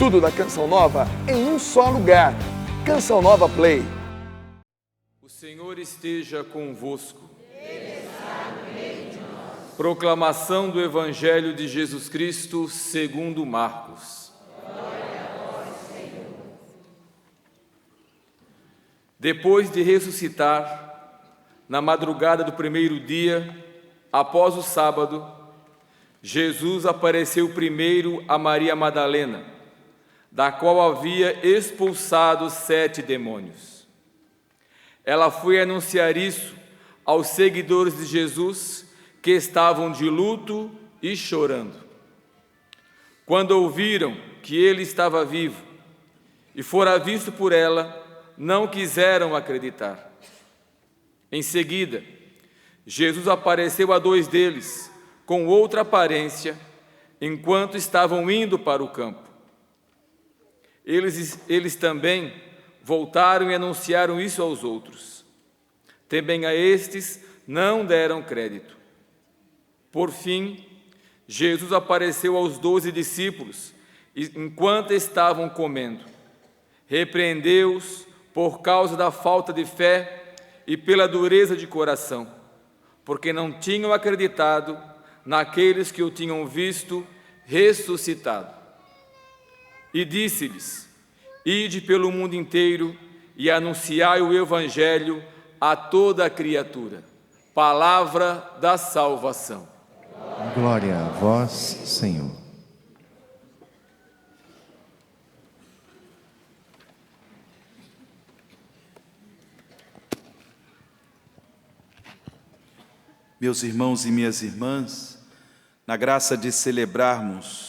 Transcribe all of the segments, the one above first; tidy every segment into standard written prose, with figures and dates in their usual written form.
Tudo da Canção Nova em um só lugar. Canção Nova Play. O Senhor esteja convosco. Proclamação do Evangelho de Jesus Cristo segundo Marcos. Glória a vós, Senhor. Depois de ressuscitar, na madrugada do primeiro dia, após o sábado, Jesus apareceu primeiro a Maria Madalena, da qual havia expulsado 7 demônios. Ela foi anunciar isso aos seguidores de Jesus, que estavam de luto e chorando. Quando ouviram que ele estava vivo e fora visto por ela, não quiseram acreditar. Em seguida, Jesus apareceu a 2 deles, com outra aparência, enquanto estavam indo para o campo. Eles também voltaram e anunciaram isso aos outros. Também a estes não deram crédito. Por fim, Jesus apareceu aos 12 discípulos, enquanto estavam comendo. Repreendeu-os por causa da falta de fé e pela dureza de coração, porque não tinham acreditado naqueles que o tinham visto ressuscitado. E disse-lhes: ide pelo mundo inteiro e anunciai o Evangelho a toda a criatura. Palavra da salvação. Glória a vós, Senhor. Meus irmãos e minhas irmãs, na graça de celebrarmos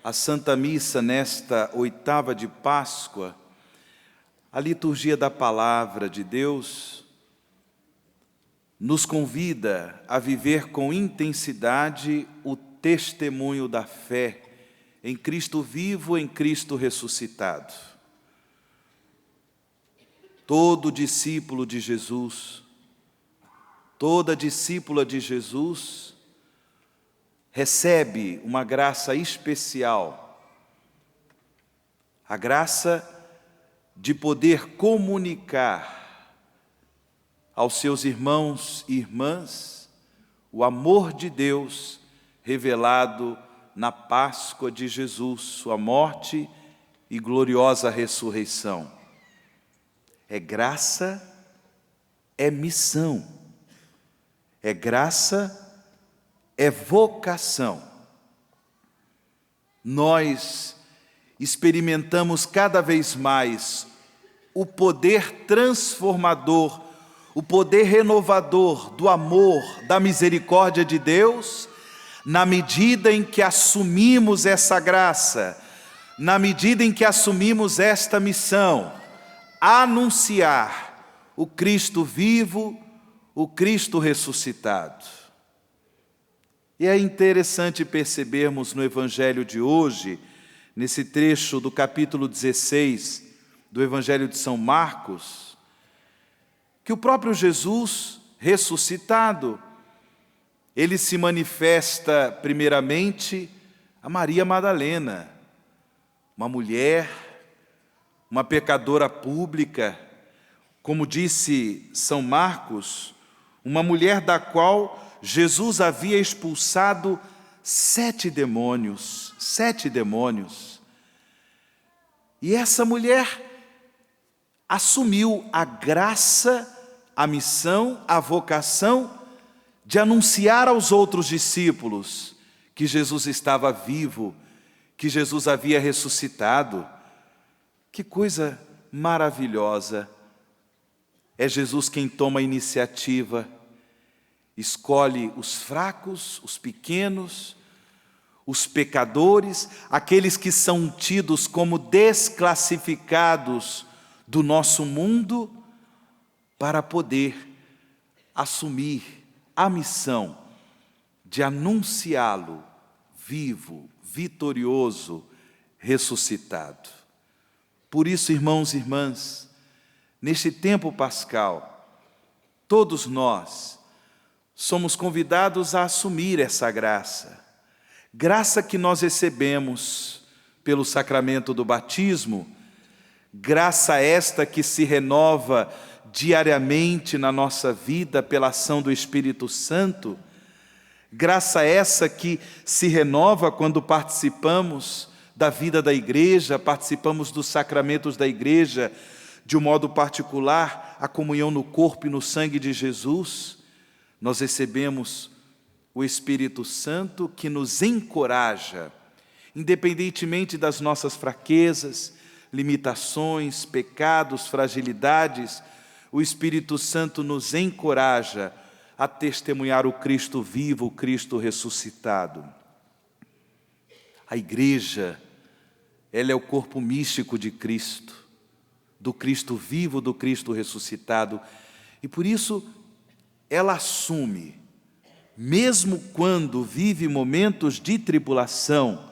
a Santa Missa nesta 8ª de Páscoa, a liturgia da Palavra de Deus nos convida a viver com intensidade o testemunho da fé em Cristo vivo, em Cristo ressuscitado. Todo discípulo de Jesus, toda discípula de Jesus recebe uma graça especial, a graça de poder comunicar aos seus irmãos e irmãs o amor de Deus revelado na Páscoa de Jesus, sua morte e gloriosa ressurreição. É graça, é missão, é graça, é vocação. Nós experimentamos cada vez mais o poder transformador, o poder renovador do amor, da misericórdia de Deus, na medida em que assumimos essa graça, na medida em que assumimos esta missão, anunciar o Cristo vivo, o Cristo ressuscitado. E é interessante percebermos no Evangelho de hoje, nesse trecho do capítulo 16 do Evangelho de São Marcos, que o próprio Jesus ressuscitado, ele se manifesta primeiramente a Maria Madalena, uma mulher, uma pecadora pública, como disse São Marcos, uma mulher da qual Jesus havia expulsado 7 demônios, 7 demônios. E essa mulher assumiu a graça, a missão, a vocação de anunciar aos outros discípulos que Jesus estava vivo, que Jesus havia ressuscitado. Que coisa maravilhosa! É Jesus quem toma a iniciativa, escolhe os fracos, os pequenos, os pecadores, aqueles que são tidos como desclassificados do nosso mundo, para poder assumir a missão de anunciá-lo vivo, vitorioso, ressuscitado. Por isso, irmãos e irmãs, neste tempo pascal, todos nós somos convidados a assumir essa graça, graça que nós recebemos pelo sacramento do batismo, graça esta que se renova diariamente na nossa vida pela ação do Espírito Santo, graça essa que se renova quando participamos da vida da igreja, participamos dos sacramentos da igreja, de um modo particular, a comunhão no corpo e no sangue de Jesus. Nós recebemos o Espírito Santo que nos encoraja, independentemente das nossas fraquezas, limitações, pecados, fragilidades, o Espírito Santo nos encoraja a testemunhar o Cristo vivo, o Cristo ressuscitado. A igreja, ela é o corpo místico de Cristo, do Cristo vivo, do Cristo ressuscitado, e por isso ela assume, mesmo quando vive momentos de tribulação,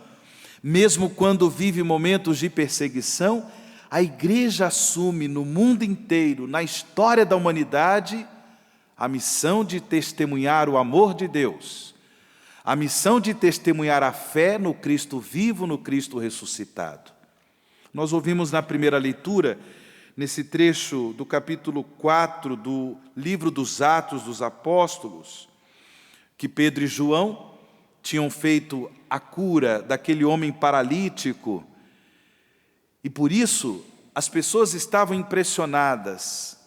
mesmo quando vive momentos de perseguição, a igreja assume no mundo inteiro, na história da humanidade, a missão de testemunhar o amor de Deus, a missão de testemunhar a fé no Cristo vivo, no Cristo ressuscitado. Nós ouvimos na primeira leitura, nesse trecho do capítulo 4 do livro dos Atos dos Apóstolos, que Pedro e João tinham feito a cura daquele homem paralítico, e por isso as pessoas estavam impressionadas,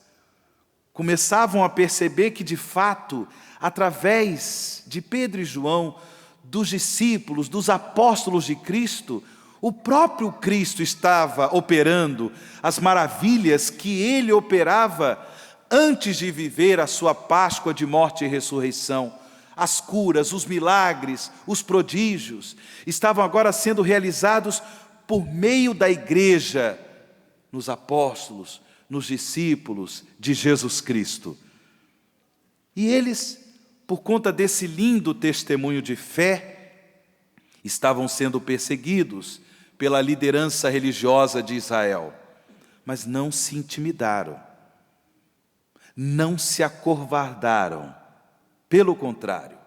começavam a perceber que de fato, através de Pedro e João, dos discípulos, dos apóstolos de Cristo, o próprio Cristo estava operando as maravilhas que Ele operava antes de viver a sua Páscoa de morte e ressurreição. As curas, os milagres, os prodígios estavam agora sendo realizados por meio da igreja, nos apóstolos, nos discípulos de Jesus Cristo. E eles, por conta desse lindo testemunho de fé, estavam sendo perseguidos pela liderança religiosa de Israel, mas não se intimidaram, não se acovardaram, pelo contrário,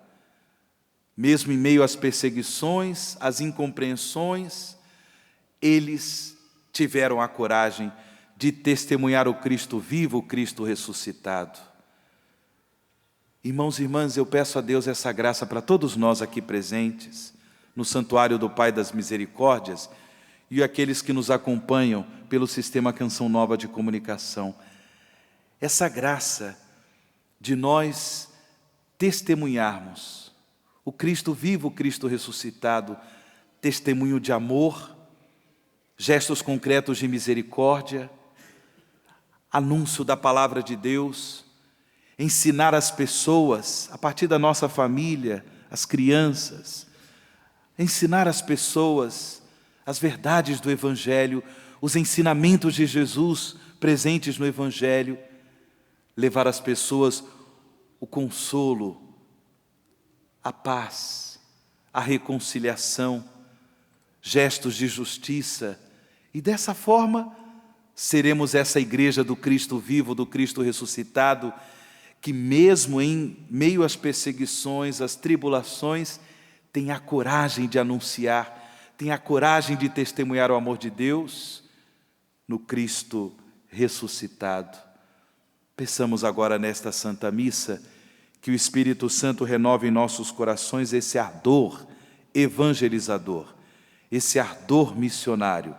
mesmo em meio às perseguições, às incompreensões, eles tiveram a coragem de testemunhar o Cristo vivo, o Cristo ressuscitado. Irmãos e irmãs, eu peço a Deus essa graça para todos nós aqui presentes, no Santuário do Pai das Misericórdias, e aqueles que nos acompanham pelo Sistema Canção Nova de Comunicação. Essa graça de nós testemunharmos o Cristo vivo, o Cristo ressuscitado, testemunho de amor, gestos concretos de misericórdia, anúncio da palavra de Deus, ensinar as pessoas, a partir da nossa família, as crianças, ensinar as pessoas as verdades do Evangelho, os ensinamentos de Jesus presentes no Evangelho, levar às pessoas o consolo, a paz, a reconciliação, gestos de justiça, e dessa forma seremos essa igreja do Cristo vivo, do Cristo ressuscitado, que mesmo em meio às perseguições, às tribulações, tem a coragem de anunciar, tem a coragem de testemunhar o amor de Deus no Cristo ressuscitado. Peçamos agora nesta Santa Missa que o Espírito Santo renove em nossos corações esse ardor evangelizador, esse ardor missionário,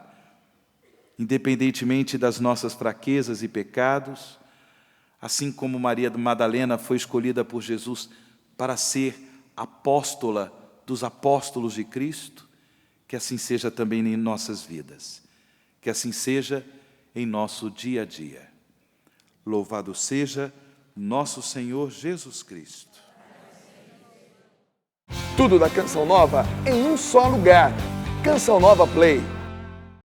independentemente das nossas fraquezas e pecados, assim como Maria Madalena foi escolhida por Jesus para ser apóstola dos apóstolos de Cristo, que assim seja também em nossas vidas, que assim seja em nosso dia a dia. Louvado seja nosso Senhor Jesus Cristo. Tudo da Canção Nova em um só lugar. Canção Nova Play.